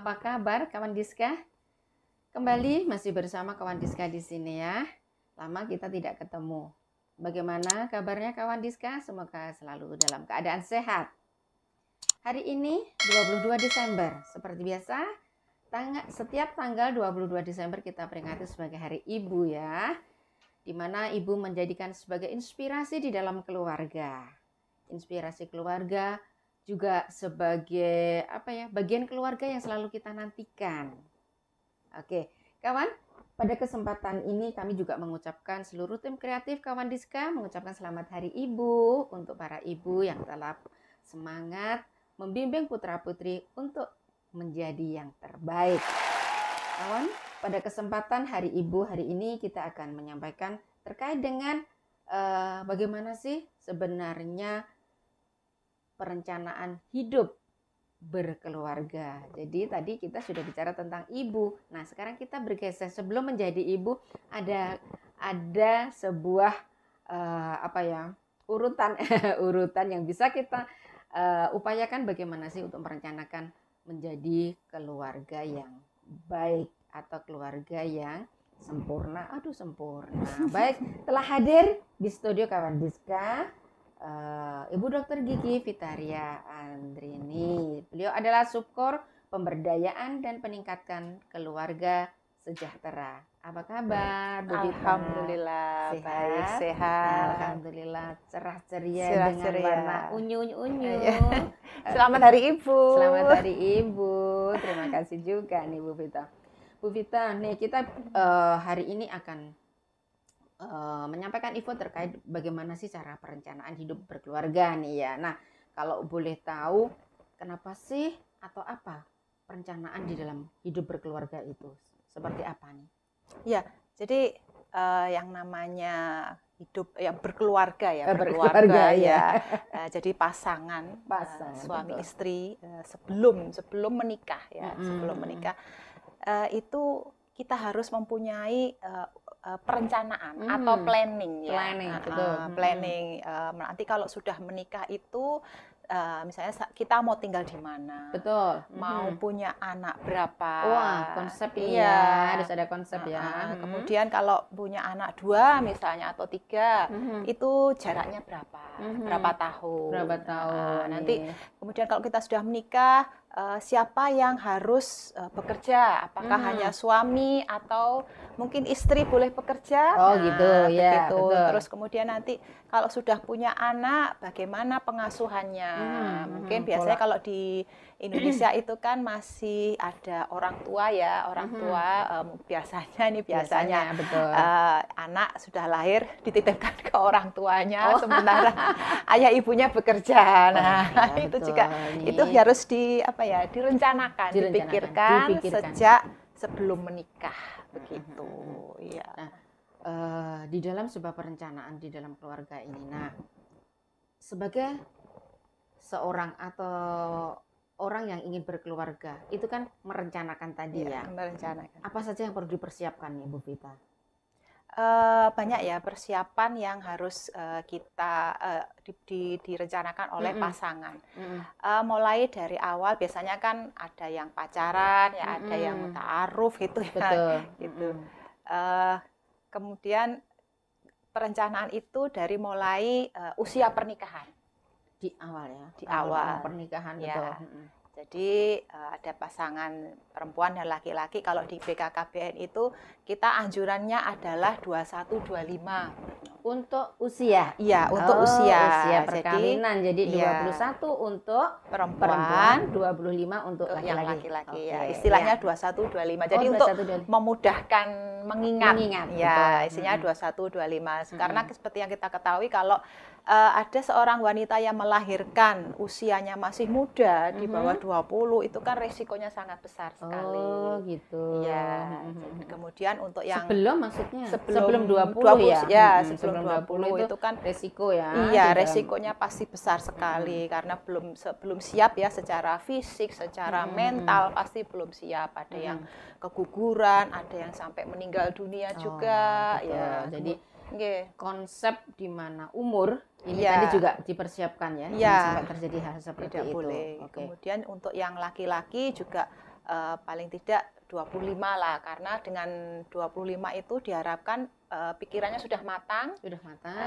apa kabar kawan Diska? Kembali masih bersama kawan Diska di sini ya. Lama kita tidak ketemu. Bagaimana kabarnya kawan Diska? Semoga selalu dalam keadaan sehat. Hari ini 22 Desember. Seperti biasa, setiap tanggal 22 Desember kita peringati sebagai Hari Ibu ya. Di mana ibu menjadikan sebagai inspirasi di dalam keluarga. Inspirasi keluarga juga sebagai bagian keluarga yang selalu kita nantikan. Oke, kawan, pada kesempatan ini kami juga mengucapkan seluruh tim kreatif kawan Diska mengucapkan selamat Hari Ibu untuk para ibu yang telah semangat membimbing putra-putri untuk menjadi yang terbaik. Kawan, pada kesempatan Hari Ibu hari ini kita akan menyampaikan terkait dengan bagaimana sih sebenarnya perencanaan hidup berkeluarga. Jadi tadi kita sudah bicara tentang ibu. Nah, sekarang kita bergeser sebelum menjadi ibu ada sebuah urutan urutan yang bisa kita upayakan bagaimana sih untuk merencanakan menjadi keluarga yang baik atau keluarga yang sempurna. Baik, telah hadir di studio kawan Diska Ibu Dr. Gigi Vitaria Andrini. Beliau adalah Subkor Pemberdayaan dan Peningkatan Keluarga Sejahtera. Apa kabar, Bu Vita? Alhamdulillah, baik, sehat. Alhamdulillah, cerah ceria dengan warna unyu-unyu. Selamat Hari Ibu. Selamat Hari Ibu. Terima kasih juga nih Bu Vita. Bu Vita, nih kita hari ini akan menyampaikan info terkait bagaimana sih cara perencanaan hidup berkeluarga nih ya. Nah, kalau boleh tahu kenapa sih atau apa perencanaan di dalam hidup berkeluarga itu? Seperti apa nih? Ya, jadi yang namanya hidup berkeluarga ya, jadi pasangan suami betul. Istri sebelum menikah ya, sebelum menikah itu kita harus mempunyai perencanaan atau planning ya. Planning. Nanti kalau sudah menikah itu misalnya kita mau tinggal di mana, betul, mau punya anak berapa, konsep ini ya, harus ada konsep ya. Kemudian kalau punya anak 2 misalnya atau 3, itu jaraknya berapa tahun. Nanti kemudian kalau kita sudah menikah, siapa yang harus bekerja, apakah hanya suami atau mungkin istri boleh bekerja. Gitu ya. Terus kemudian nanti kalau sudah punya anak, bagaimana pengasuhannya. Mungkin biasanya kalau di Indonesia itu kan masih ada orang tua ya, orang tua biasanya betul. Anak sudah lahir dititipkan ke orang tuanya, sementara ayah ibunya bekerja. Nah, itu betul. Juga itu harus direncanakan, dipikirkan sejak sebelum menikah begitu. Ya. Nah, di dalam sebuah perencanaan di dalam keluarga ini, nah sebagai seorang atau orang yang ingin berkeluarga itu kan merencanakan tadi ya. Merencanakan. Apa saja yang perlu dipersiapkan nih Bu Vita? Banyak ya persiapan yang harus kita direncanakan oleh pasangan. Mulai dari awal biasanya kan ada yang pacaran, ya ada yang ta'aruf gitu ya. Betul. Gitu. Kemudian perencanaan itu dari mulai usia pernikahan. Di awal ya. Di awal pernikahan ya. betul. Jadi ada pasangan perempuan dan laki-laki. Kalau di BKKBN itu kita anjurannya adalah 21-25 untuk usia. Iya, untuk usia perkawinan. Jadi 21 untuk perempuan, 25 untuk laki-laki. Ya, istilahnya 21-25. Jadi untuk memudahkan mengingat. Ya, isinya 21-25. Karena seperti yang kita ketahui kalau ada seorang wanita yang melahirkan usianya masih muda di bawah 20 itu kan resikonya sangat besar sekali. Oh gitu. Ya. Kemudian untuk yang sebelum 20 ya. Ya, sebelum 20 itu kan resiko ya. Iya, resikonya pasti besar sekali karena belum siap ya secara fisik, secara mental pasti belum siap. Ada yang keguguran, ada yang sampai meninggal dunia juga ya. Jadi konsep di mana umur ini tadi juga dipersiapkan ya, jangan sampai terjadi hal seperti itu. Boleh. Kemudian untuk yang laki-laki juga paling tidak 25 lah, karena dengan 25 itu diharapkan pikirannya sudah matang,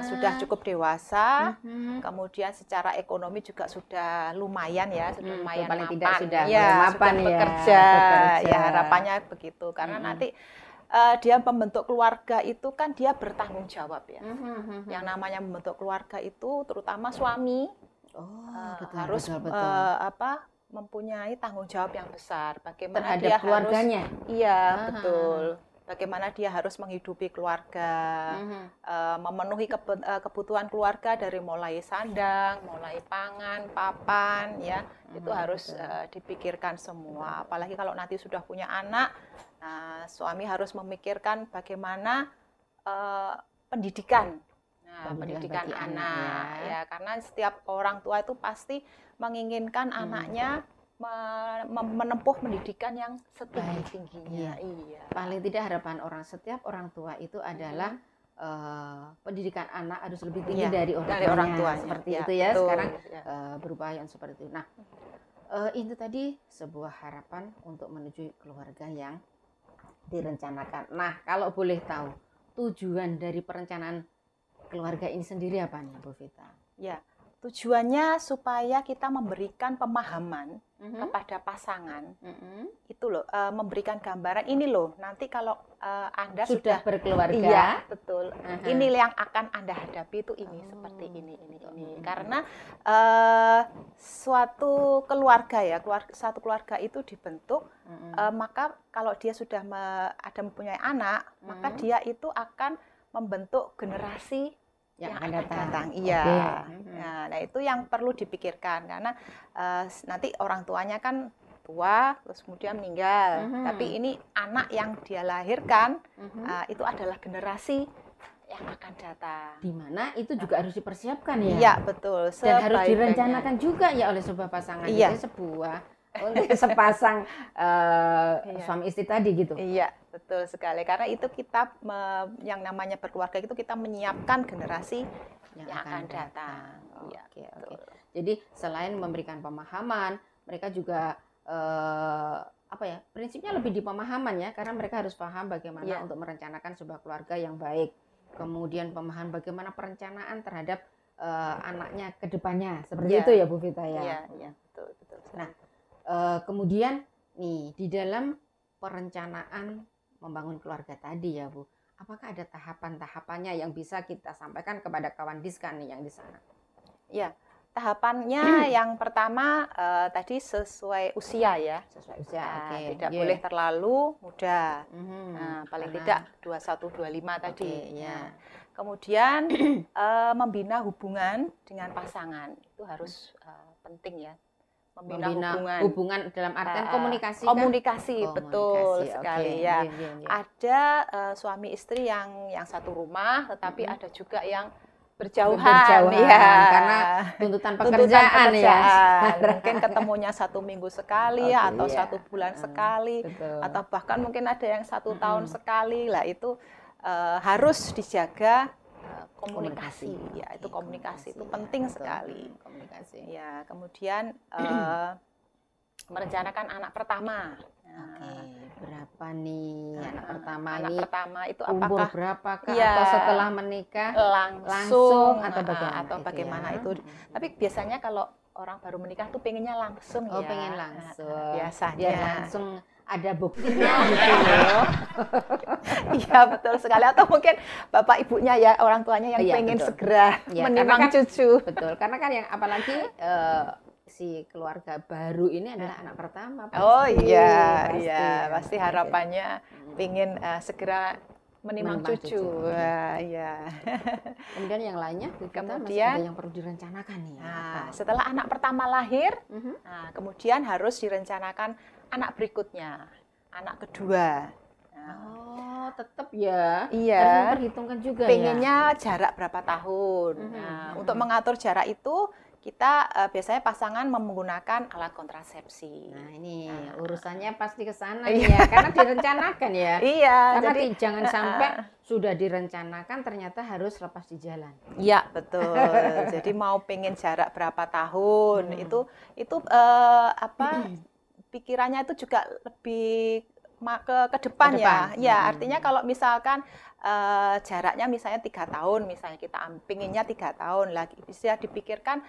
sudah cukup dewasa, kemudian secara ekonomi juga sudah lumayan ya, sudah lumayan paling mapan, tidak sudah ya, mapan sudah ya, bekerja, ya harapannya begitu, karena nanti dia membentuk keluarga itu kan dia bertanggung jawab ya. Yang namanya membentuk keluarga itu terutama suami harus mempunyai tanggung jawab yang besar. Bagaimana terhadap dia keluarganya. Betul. Bagaimana dia harus menghidupi keluarga, memenuhi kebutuhan keluarga dari mulai sandang, mulai pangan, papan, ya itu harus dipikirkan semua. Apalagi kalau nanti sudah punya anak, suami harus memikirkan bagaimana pendidikan. Pendidikan anak ya, karena setiap orang tua itu pasti menginginkan anaknya menempuh pendidikan yang setinggi-tingginya. Iya. Paling tidak harapan setiap orang tua itu adalah pendidikan anak harus lebih tinggi dari orang tuanya. Seperti itu ya. Betul. Sekarang berupaya seperti itu. Nah, itu tadi sebuah harapan untuk menuju keluarga yang direncanakan. Nah, kalau boleh tahu tujuan dari perencanaan keluarga ini sendiri apa nih, Bu Vita? Ya, tujuannya supaya kita memberikan pemahaman kepada pasangan. Itu loh, memberikan gambaran ini loh. Nanti kalau Anda sudah berkeluarga, iya, betul. Ini yang akan Anda hadapi itu ini seperti ini. Karena suatu keluarga ya, satu keluarga itu dibentuk, maka kalau dia sudah mempunyai anak, maka dia itu akan membentuk generasi yang akan datang. Iya. Nah, itu yang perlu dipikirkan karena nanti orang tuanya kan tua terus kemudian meninggal. Tapi ini anak yang dia lahirkan itu adalah generasi yang akan datang. Di mana itu juga harus dipersiapkan ya. Iya, betul. Dan harus direncanakan juga ya oleh sebuah pasangan. Iya. Itu sebuah untuk sepasang suami istri tadi gitu. Iya, betul sekali. Karena itu kita yang namanya berkeluarga itu kita menyiapkan generasi yang akan datang. Oke. Jadi selain memberikan pemahaman, mereka juga prinsipnya lebih di pemahaman ya, karena mereka harus paham bagaimana untuk merencanakan sebuah keluarga yang baik. Kemudian pemahaman bagaimana perencanaan terhadap anaknya ke depannya. Seperti itu ya Bu Vita ya. Iya, betul. Nah, kemudian nih di dalam perencanaan membangun keluarga tadi ya Bu, apakah ada tahapan-tahapannya yang bisa kita sampaikan kepada kawan Diska nih yang di sana? Ya, tahapannya yang pertama tadi sesuai usia ya. Sesuai usia, tidak boleh terlalu muda. Paling tidak 21-25 tadi. Ya. Kemudian membina hubungan dengan pasangan itu harus penting ya. Membina hubungan dalam artian komunikasi. Komunikasi, betul sekali ya. Ada suami istri yang satu rumah, tetapi ada juga yang berjauhan ya, karena tuntutan pekerjaan ya. Mungkin ketemunya 1 minggu sekali atau 1 bulan sekali, atau bahkan mungkin ada yang 1 tahun sekali lah. Itu harus dijaga komunikasi ya, itu komunikasi itu penting sekali. Komunikasi. Ya, kemudian merencanakan anak pertama. Berapa nih anak pertama anak ini? Pertama itu umur berapakah atau setelah menikah langsung atau bagaimana itu? Tapi biasanya kalau orang baru menikah tuh pengennya langsung ya. Pengen langsung. Biasanya. Biar langsung ada buktinya gitu loh. Iya, betul sekali. Atau mungkin bapak ibunya ya, orang tuanya yang pengen segera menimang cucu. Betul, karena kan yang apalagi si keluarga baru ini adalah anak pertama. Pasti harapannya pengen segera menimang cucu. Iya. Kemudian yang lainnya, kemudian masih ada yang perlu direncanakan nih. Setelah anak pertama lahir, kemudian harus direncanakan anak berikutnya, anak kedua. Tetap ya. Iya. Harus memperhitungkan juga. Pengennya jarak berapa tahun. Untuk mengatur jarak itu kita biasanya pasangan menggunakan alat kontrasepsi. Nah ini urusannya pasti ke sana ya, karena direncanakan ya. Iya. Karena jadi jangan sampai sudah direncanakan ternyata harus lepas di jalan. Iya betul. Jadi mau pengen jarak berapa tahun itu pikirannya itu juga lebih ke depan ya. Ya, artinya kalau misalkan jaraknya misalnya 3 tahun, misalnya kita pinginnya 3 tahun lagi, bisa dipikirkan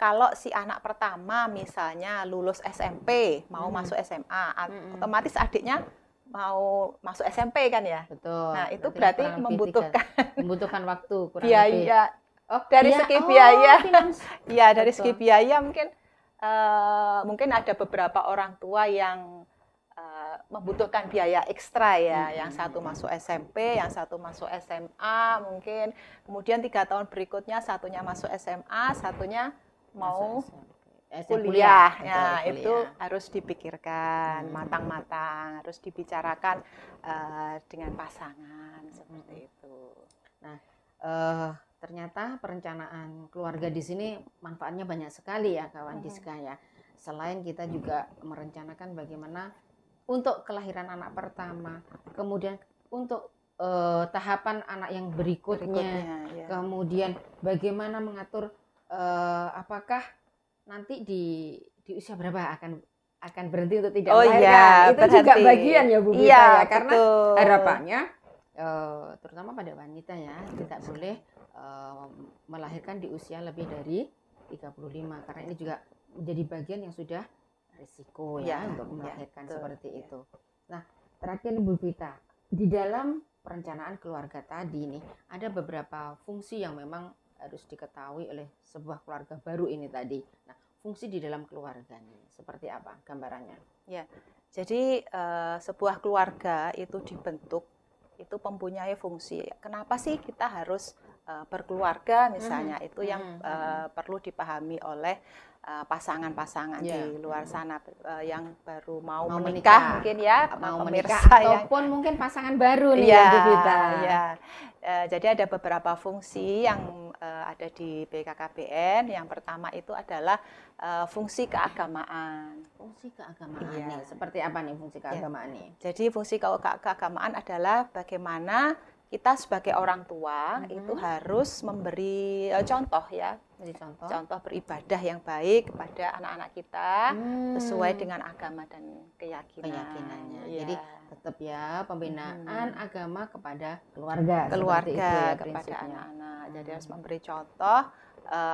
kalau si anak pertama misalnya lulus SMP, mau masuk SMA, otomatis adiknya mau masuk SMP kan ya. Betul. Nah, itu berarti membutuhkan waktu kurang biaya. Lebih. Dari segi biaya. Ya, dari segi biaya mungkin ada beberapa orang tua yang membutuhkan biaya ekstra ya, yang satu masuk SMP, yang satu masuk SMA mungkin, kemudian 3 tahun berikutnya satunya masuk SMA, satunya mau kuliah. Ya, itu harus dipikirkan matang-matang, harus dibicarakan dengan pasangan seperti itu. Nah, ternyata perencanaan keluarga di sini manfaatnya banyak sekali ya kawan Diska ya. Selain kita juga merencanakan bagaimana untuk kelahiran anak pertama, kemudian untuk tahapan anak yang berikutnya ya. Kemudian bagaimana mengatur apakah nanti di usia berapa akan berhenti untuk tidak melahirkan. Iya, itu berhenti. Juga bagian ya Bu Gita ya, karena betul. Harapannya terutama pada wanita ya tidak boleh melahirkan di usia lebih dari 35 karena ini juga menjadi bagian yang sudah risiko ya untuk melahirkan seperti itu. Nah, terakhir Bu Gita, di dalam perencanaan keluarga tadi nih ada beberapa fungsi yang memang harus diketahui oleh sebuah keluarga baru ini tadi. Nah, fungsi di dalam keluarga nih seperti apa gambarannya? Ya, jadi sebuah keluarga itu dibentuk itu mempunyai fungsi. Kenapa sih kita harus berkeluarga misalnya? Itu yang perlu dipahami oleh pasangan-pasangan di luar sana yang baru mau menikah mungkin ya, mau menikah ataupun mungkin pasangan baru nih ya Bu Gita. Ya. Jadi ada beberapa fungsi yang ada di BKKBN. Yang pertama itu adalah fungsi keagamaan. Fungsi keagamaan nih, seperti apa nih fungsi keagamaan nih? Jadi fungsi keagamaan adalah bagaimana kita sebagai orang tua itu harus memberi contoh ya, contoh beribadah yang baik kepada anak-anak kita sesuai dengan agama dan keyakinannya. Ya. Jadi tetap ya pembinaan agama kepada keluarga itu ya, kepada prinsipnya. Anak-anak. Jadi harus memberi contoh,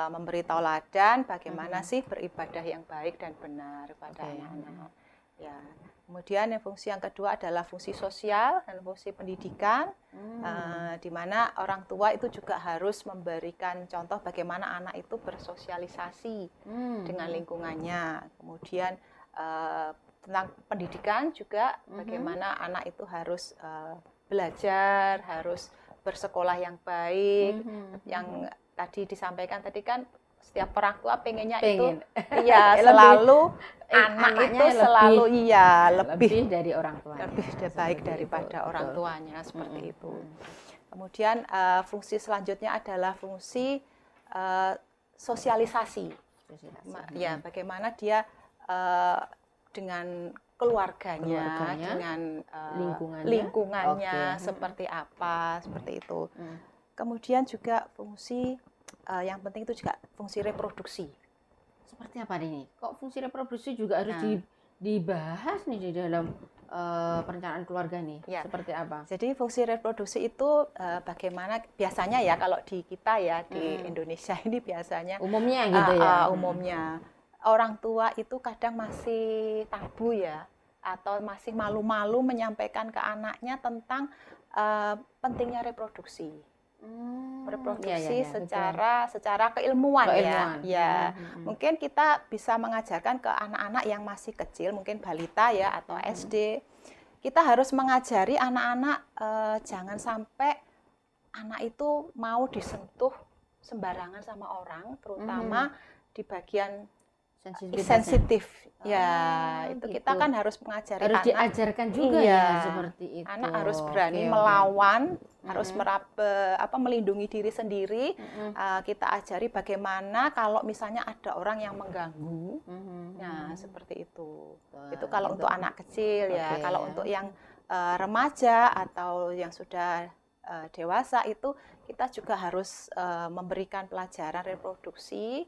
memberi tauladan bagaimana sih beribadah yang baik dan benar pada anak-anak. Ya. Kemudian fungsi yang kedua adalah fungsi sosial dan fungsi pendidikan, di mana orang tua itu juga harus memberikan contoh bagaimana anak itu bersosialisasi dengan lingkungannya. Kemudian tentang pendidikan juga bagaimana anak itu harus belajar, harus bersekolah yang baik, yang tadi disampaikan tadi kan setiap orang tua pengennya itu ya selalu anak itu selalu lebih dari orang tuanya, lebih baik daripada orang tuanya seperti itu. Kemudian fungsi selanjutnya adalah fungsi sosialisasi. Ya, bagaimana dia dengan keluarganya dengan lingkungannya seperti apa, seperti itu. Kemudian juga fungsi yang penting itu juga fungsi reproduksi. Seperti apa nih? Kok fungsi reproduksi juga harus dibahas nih di dalam perencanaan keluarga nih? Ya. Seperti apa? Jadi fungsi reproduksi itu bagaimana biasanya ya kalau di kita ya di Indonesia ini biasanya umumnya gitu ya. Umumnya orang tua itu kadang masih tabu ya, atau masih malu-malu menyampaikan ke anaknya tentang pentingnya reproduksi. Reproduksi secara keilmuan ya. Mungkin kita bisa mengajarkan ke anak-anak yang masih kecil, mungkin balita ya atau SD. Kita harus mengajari anak-anak jangan sampai anak itu mau disentuh sembarangan sama orang, terutama di bagian sensitif. Itu gitu. Kita kan harus mengajari harus anak, diajarkan juga ya seperti itu. Anak harus berani melawan, harus melindungi diri sendiri. Kita ajari bagaimana kalau misalnya ada orang yang mengganggu. Nah, seperti itu. Itu kalau untuk anak kecil ya. Kalau untuk yang remaja atau yang sudah dewasa itu kita juga harus memberikan pelajaran reproduksi.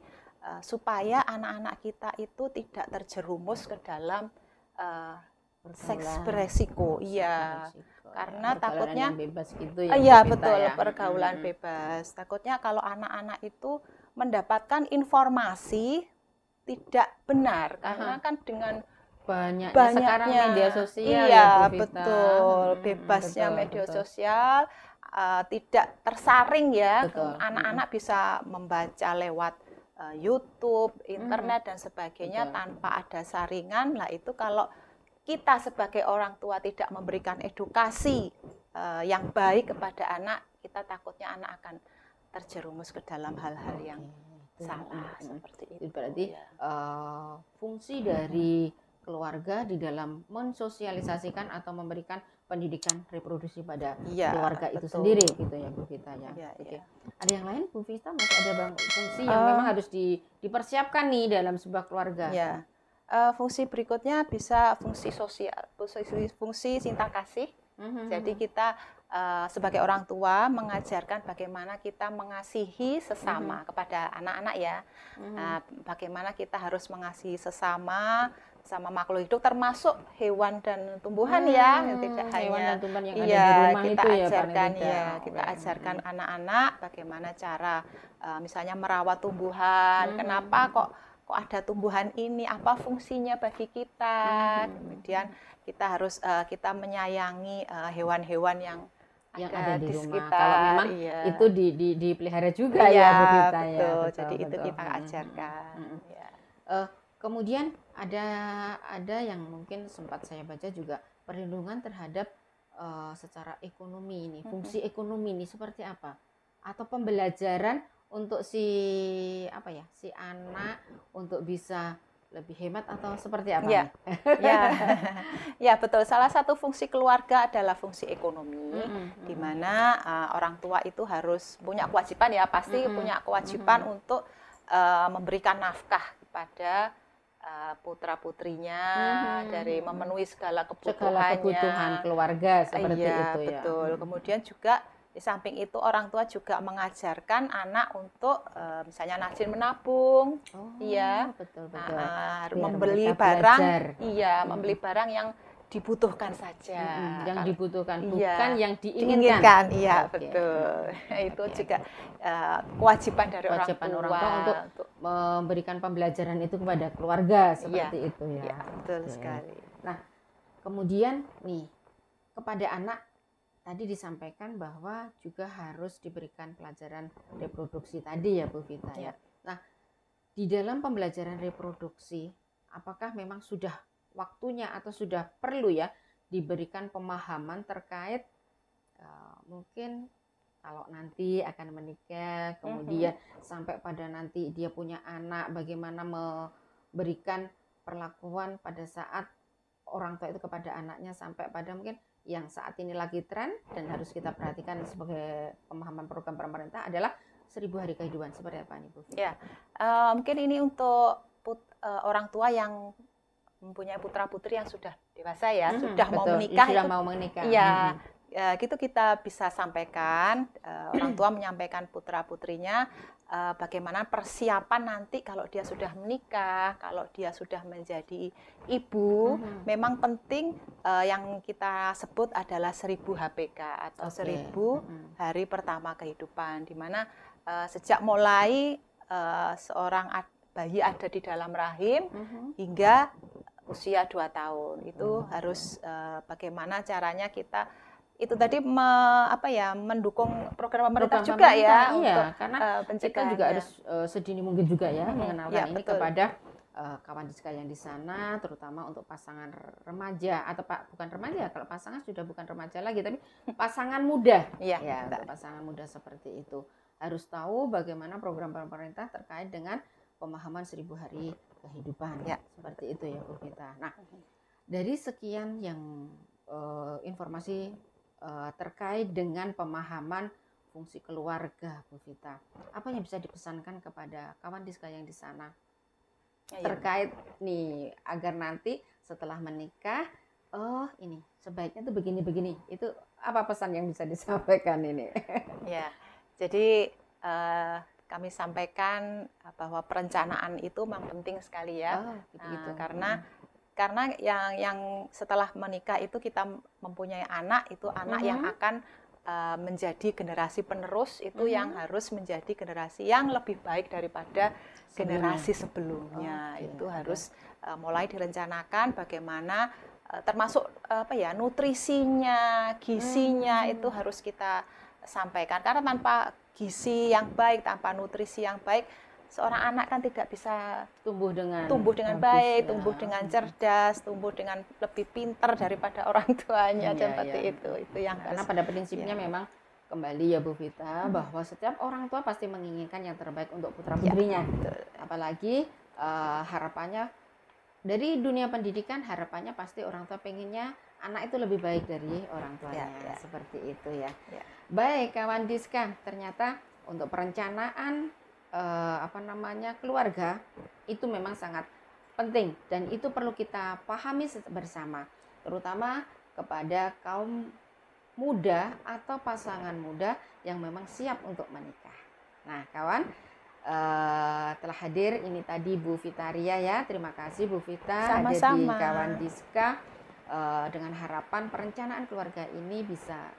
supaya anak-anak kita itu tidak terjerumus ke dalam seks beresiko. Iya, karena takutnya bebas gitu ya. Iya betul, pergaulan bebas. Takutnya kalau anak-anak itu mendapatkan informasi tidak benar, karena kan dengan banyaknya sekarang media sosial iya, ya Bu Vita. Betul, bebasnya media sosial, tidak tersaring ya. Anak-anak bisa membaca lewat YouTube, internet dan sebagainya tanpa ada saringan. Lah itu kalau kita sebagai orang tua tidak memberikan edukasi yang baik kepada anak, kita takutnya anak akan terjerumus ke dalam hal-hal yang salah seperti itu. Berarti fungsi dari keluarga di dalam mensosialisasikan atau memberikan pendidikan reproduksi pada keluarga itu sendiri gitu ya Bu Vita ya. Ada yang lain Bu Vita, masih ada fungsi yang memang harus dipersiapkan nih dalam sebuah keluarga? Ya. Fungsi berikutnya bisa fungsi sosial, fungsi cinta kasih. Jadi kita sebagai orang tua mengajarkan bagaimana kita mengasihi sesama kepada anak-anak ya. Bagaimana kita harus mengasihi sesama makhluk hidup, termasuk hewan dan tumbuhan ya, tidak hewan hanya dan tumbuhan yang ada di rumah kita itu ajarkan kita ajarkan anak-anak bagaimana cara misalnya merawat tumbuhan. Kenapa kok ada tumbuhan ini, apa fungsinya bagi kita. Kemudian kita harus kita menyayangi hewan-hewan yang ada di rumah. Sekitar. Kalau memang itu dipelihara juga ya Bu Vita ya. Betul. Jadi itu kita ajarkan. Kemudian ada yang mungkin sempat saya baca juga, perlindungan terhadap secara ekonomi ini, fungsi ekonomi ini seperti apa? Atau pembelajaran untuk si anak untuk bisa lebih hemat atau seperti apa? Ya betul. Salah satu fungsi keluarga adalah fungsi ekonomi, di mana orang tua itu harus punya kewajiban ya, pasti punya kewajiban untuk memberikan nafkah kepada putra-putrinya, dari memenuhi segala kebutuhan keluarga seperti itu ya. Betul. Kemudian juga di samping itu orang tua juga mengajarkan anak untuk misalnya rajin menabung, betul. membeli barang, membeli barang yang dibutuhkan saja, yang dibutuhkan bukan yang diinginkan. Iya betul. Itu juga kewajiban dari orang tua untuk memberikan pembelajaran itu kepada keluarga seperti itu ya. Iya betul sekali. Nah kemudian nih kepada anak tadi disampaikan bahwa juga harus diberikan pelajaran reproduksi tadi ya Bu Vita ya. Nah di dalam pembelajaran reproduksi apakah memang sudah waktunya atau sudah perlu ya diberikan pemahaman terkait mungkin kalau nanti akan menikah, kemudian sampai pada nanti dia punya anak, bagaimana memberikan perlakuan pada saat orang tua itu kepada anaknya, sampai pada mungkin yang saat ini lagi tren dan harus kita perhatikan sebagai pemahaman program pemerintah adalah 1000 hari kehidupan. Seperti apa nih Bu? Mungkin ini untuk orang tua yang mempunyai putra-putri yang sudah dewasa ya, sudah mau menikah. Gitu kita bisa sampaikan, orang tua menyampaikan putra-putrinya bagaimana persiapan nanti kalau dia sudah menikah, kalau dia sudah menjadi ibu, memang penting yang kita sebut adalah 1000 HPK atau 1000 hari pertama kehidupan, di mana sejak mulai seorang bayi ada di dalam rahim hingga usia 2 tahun itu harus bagaimana caranya kita itu tadi mendukung program pemerintah juga ya, untuk karena kita juga harus sedini mungkin juga ya mengenalkan ini kepada kawan diska yang di sana, terutama untuk pasangan remaja atau bukan remaja, kalau pasangan sudah bukan remaja lagi tapi pasangan muda untuk pasangan muda seperti itu harus tahu bagaimana program pemerintah terkait dengan pemahaman 1000 hari kehidupan seperti itu ya Bu Vita. Nah dari sekian yang informasi terkait dengan pemahaman fungsi keluarga Bu Vita, apa yang bisa dipesankan kepada kawan diska yang di sana terkait nih agar nanti setelah menikah ini sebaiknya tuh begini-begini, itu apa pesan yang bisa disampaikan ini? Jadi kami sampaikan bahwa perencanaan itu memang penting sekali ya. Gitu. Karena yang setelah menikah itu kita mempunyai anak, itu anak yang akan menjadi generasi penerus, itu yang harus menjadi generasi yang lebih baik daripada generasi sebelumnya. Itu harus mulai direncanakan bagaimana termasuk nutrisinya, gizinya itu harus kita sampaikan. Karena tanpa gizi yang baik, tanpa nutrisi yang baik, seorang anak kan tidak bisa tumbuh dengan baik, tumbuh dengan cerdas, tumbuh dengan lebih pintar daripada orang tuanya, seperti itu. Itu yang karena pada prinsipnya memang kembali ya Bu Vita, bahwa setiap orang tua pasti menginginkan yang terbaik untuk putra putrinya. Apalagi harapannya dari dunia pendidikan, harapannya pasti orang tua pengennya anak itu lebih baik dari orang tuanya. Seperti itu ya. Baik kawan Diska, ternyata untuk perencanaan keluarga itu memang sangat penting dan itu perlu kita pahami bersama, terutama kepada kaum muda atau pasangan muda yang memang siap untuk menikah. Nah kawan, telah hadir ini tadi Bu Vitaria ya, terima kasih Bu Vita Sama-sama. Ada di kawan Diska, dengan harapan perencanaan keluarga ini bisa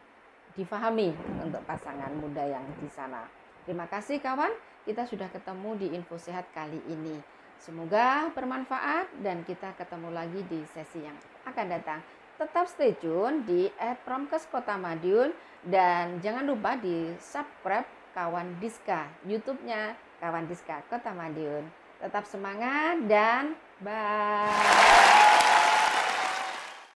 difahami untuk pasangan muda yang di sana. Terima kasih kawan, kita sudah ketemu di Info Sehat kali ini. Semoga bermanfaat dan kita ketemu lagi di sesi yang akan datang. Tetap stay tune di @promkes Kota Madiun dan jangan lupa di subscribe kawan Diska, YouTube-nya kawan Diska Kota Madiun. Tetap semangat dan bye.